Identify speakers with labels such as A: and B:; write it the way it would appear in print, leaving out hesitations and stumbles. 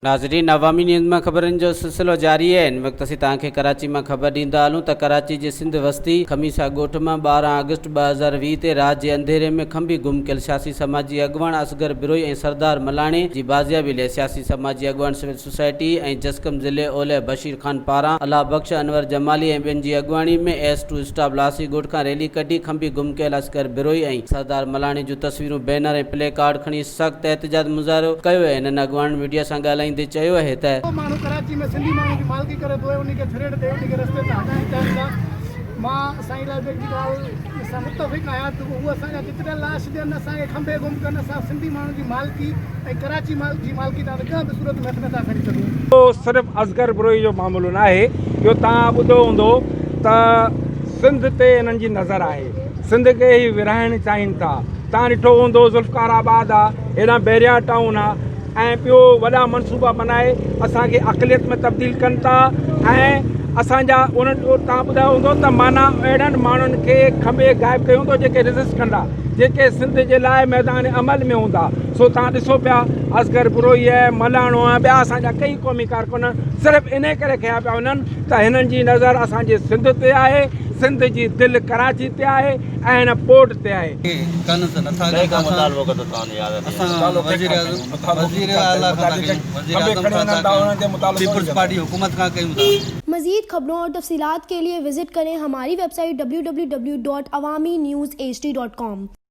A: नाज़रीन, अवामी न्यूज़ में ख़बरनि जो सिलसिलो जारी है। इन वक्त असीं तव्हांखे कराची में ख़बर ॾींदा हलूं त कराची जे सिंध वस्ती खमीसा ॻोठ में 12 अगस्त 2020 ते रात जे अंधेरे में खंबी गुम कयल सियासी समाजी अॻुवाण असगर बिरोई ऐं सरदार मलाणे जी बाज़ियाबी लाइ सियासी समाजी अॻुवाण सिविल सोसाइटी ऐं जसकम ज़िले ओलह बशीर खान पारां अल्लाह बख्श अनवर जमाली ऐं ॿियनि जी अॻुवाणी में S2 स्टाफ लासी ॻोठ खां रैली कढी खंबी गुम कयल असगर बिरोई ऐं सरदार मलाणे जूं तस्वीरूं बैनर ऐं प्ले कार्ड खणी सख़्त एहतजाज मुज़ाहिरो कयो आहे। हिननि अॻुवाणनि मीडिया सां ॻाल्हाईंदे चयो आहे त
B: माण्हू कराची में सिंधी माण्हू जी मालकी करे थो उन खे थ्रेड ते उन खे रस्ते ते हटाइण चाहिनि था। मां साईं लाल बेग जी ॻाल्हि सां मुतफ़िक़ आहियां त उहे असांजा केतिरा लाश ॾियनि, असांखे खंबे गुम कनि, असां सिंधी माण्हू जी मालकी ऐं कराची जी मालकी तव्हां कंहिं बि सूरत में हथ नथा खणी सघूं।
C: सिर्फ़ु असगर बिरोई जो मामलो न आहे, इहो तव्हां ॿुधो हूंदो त सिंध ते हिननि जी नज़र आहे, सिंध खे ई विरहाइण चाहिनि था। तव्हां ॾिठो हूंदो ज़ुल्फ़कार आबाद आहे, हेॾां बैरिया टाउन आहे ऐं ॿियो वॾा मनसूबा बनाए असांखे अक़लियत में तब्दील कनि था ऐं असांजा उन्हनि तव्हां ॿुधायो हूंदो त माना अहिड़नि माण्हुनि खे खंबे ग़ाइबु कयो हूंदो जेके रेज़िस्ट कंदा, जेके सिंध जे लाइ मैदान अमल में हूंदा। सो तव्हां ॾिसो पिया असगर बिरोई आहे, मलाणो आहे, ॿिया असांजा कई क़ौमी कारकुन सिर्फ़ु इन करे कया पिया वञनि त हिननि जी नज़र असांजे सिंध ते आहे, सिंध जी दिलि कराची ते आहे ऐं हिन पोर्ट ते आहे।
D: मज़ीद खबरों और तफसीलात के लिए विजिट करें हमारी वेबसाइट www.awamiNewsHD.com।